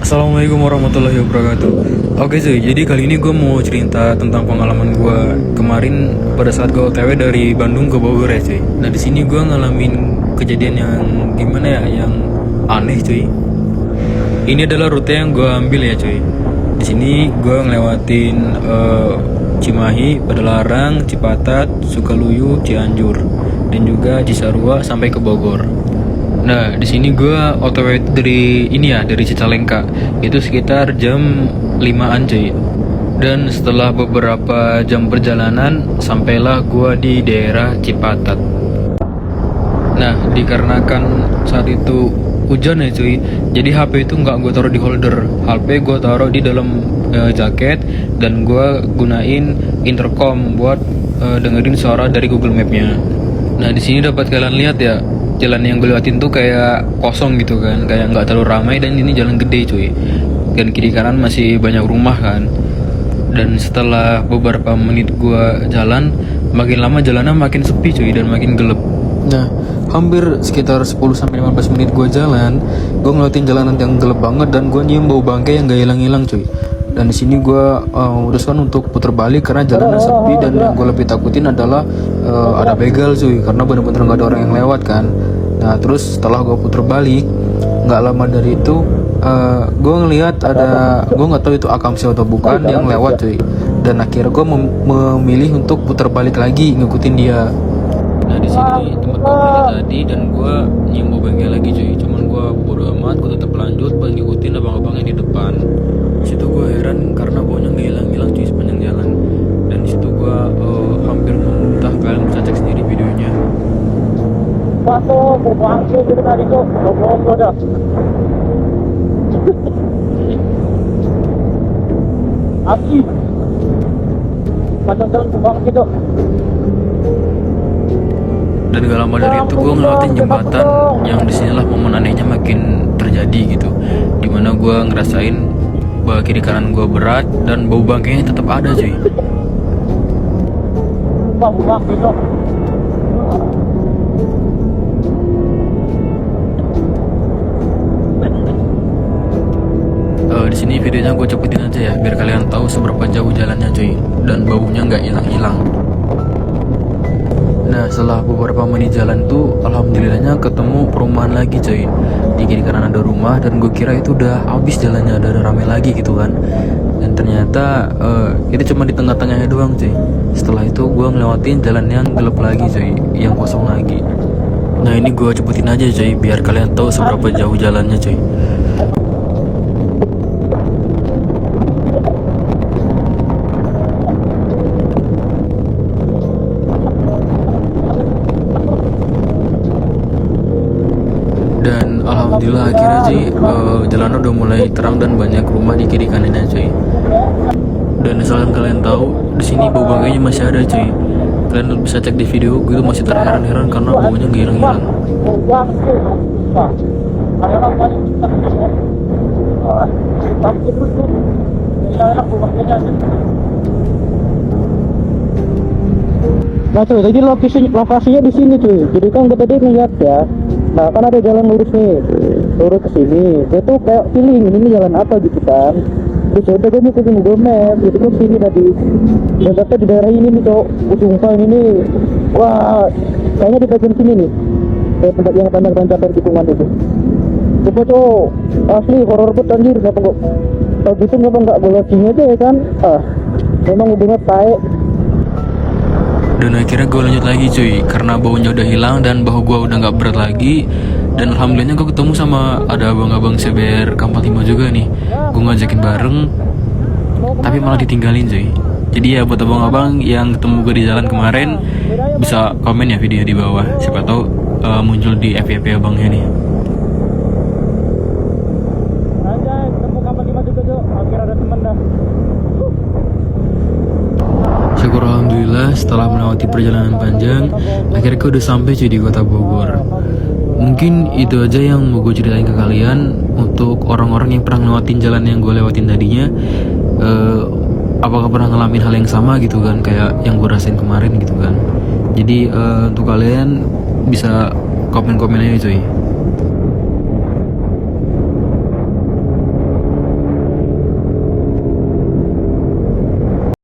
Assalamualaikum warahmatullahi wabarakatuh. Oke cuy, jadi kali ini gue mau cerita tentang pengalaman gue kemarin pada saat gue OTW dari Bandung ke Bogor ya cuy. Nah di sini gue ngalamin kejadian yang gimana ya, yang aneh cuy. Ini adalah rute yang gue ambil ya cuy. Di sini gue ngelewatin Cimahi, Padalarang, Cipatat, Sukaluyu, Cianjur, dan juga Cisarua sampai ke Bogor. Nah, di sini gue OTW itu dari Cicalengka. Itu sekitar jam 5-an cuy. Dan setelah beberapa jam perjalanan, sampailah gue di daerah Cipatat. Nah, dikarenakan saat itu hujan ya cuy, jadi HP itu nggak gue taruh di holder. HP gue taruh di dalam jaket, dan gue gunain intercom buat dengerin suara dari Google Map-nya. Nah, di sini dapat kalian lihat ya, jalan yang gue lewatin tuh kayak kosong gitu kan, kayak nggak terlalu ramai, dan ini jalan gede cuy, dan kiri kanan masih banyak rumah kan. Dan setelah beberapa menit gue jalan, makin lama jalannya makin sepi cuy, dan makin gelap. Nah, hampir sekitar 10-15 menit gue jalan, gue ngeliatin jalanan yang gelap banget, dan gue nyium bau bangkai yang gak hilang-hilang cuy. Dan di sini gue memutuskan untuk putar balik karena jalannya sepi, dan yang gue lebih takutin adalah ada begal cuy, karena bener-bener gak ada orang yang lewat kan. Nah terus setelah gue putar balik, nggak lama dari itu gue ngelihat ada, gue nggak tahu itu Akamsi atau bukan, yang lewat cuy. Dan akhirnya gue memilih untuk putar balik lagi ngikutin dia. Nah di sini tempat gue tadi, dan gue nyium bau bangkai lagi cuy. Cuman gue bodo amat, gue tetap lanjut buat ngikutin abang-abang yang di depan. Situ gue heran karena baunya nggak hilang-hilang cuy sepanjang jalan. Dan disitu gue hampir muntah. Kalian bisa cek sendiri videonya. Paso, bangke gitu tadi tuh, lo dah. Api. Macam jalan bangke tuh. Dan gak lama dari itu gue ngelewatin jembatan yang disinilah momen anehnya makin terjadi gitu, dimana gue ngerasain bahwa kiri kanan gue berat dan bau bangkainya tetap ada cuy. Bangke tuh. Di sini videonya gue cepetin aja ya, biar kalian tahu seberapa jauh jalannya cuy, dan baunya nggak hilang-hilang. Nah setelah beberapa menit jalan tuh, alhamdulillahnya ketemu perumahan lagi cuy. Di kiri kanan ada rumah, dan gue kira itu udah habis jalannya, udah rame lagi gitu kan. Dan ternyata itu cuma di tengah-tengahnya doang cuy. Setelah itu gue ngelewatin jalan yang gelap lagi cuy, yang kosong lagi. Nah ini gue cepetin aja cuy, biar kalian tahu seberapa jauh jalannya cuy. Dan alhamdulillah akhirnya sih jalan udah mulai terang dan banyak rumah di kiri kanannya cuy. Dan asalkan kalian tahu, di sini bau bangkainya masih ada cuy. Kalian bisa cek di video, gue masih terheran-heran karena baunya nggak hilang-hilang. Nah cuy, jadi lokasinya di sini cuy. Jadi kan kita tadi ngeliat ya. Nah kan ada jalan lurus nih, lurus ke sini. Dia tuh kayak feeling ini jalan apa gitu kan. Terus udah gue ngikutin Google Map, gitu ke sini tadi. Dan ternyata di daerah ini nih cowok, sumpah ini, wah, kayaknya di bagian sini nih, kayak tempat yang tanda-tanda tikungan itu. Coba cowok, asli horor banget anjir, kenapa kok? Kalau gitu nggak boleh sini aja ya kan? Memang hubungan taek. Dan akhirnya gue lanjut lagi cuy, karena baunya udah hilang dan bahu gue udah nggak berat lagi. Dan alhamdulillahnya gue ketemu sama ada abang-abang CBR K45 juga nih. Gue ngajakin bareng, tapi malah ditinggalin cuy. Jadi ya buat abang-abang yang ketemu gue di jalan kemarin, bisa komen ya video di bawah, siapa tahu muncul di FYP abangnya nih. Anjay, ketemu K45 juga cowok, akhirnya ada temen dah. Syukur alhamdulillah, setelah melewati perjalanan panjang, akhirnya gue udah sampai cuy di kota Bogor. Mungkin itu aja yang mau gue ceritain ke kalian. Untuk orang-orang yang pernah ngelewatin jalan yang gue lewatin tadinya, apakah pernah ngalamin hal yang sama gitu kan, kayak yang gue rasain kemarin gitu kan. Jadi untuk kalian bisa komen-komen aja cuy.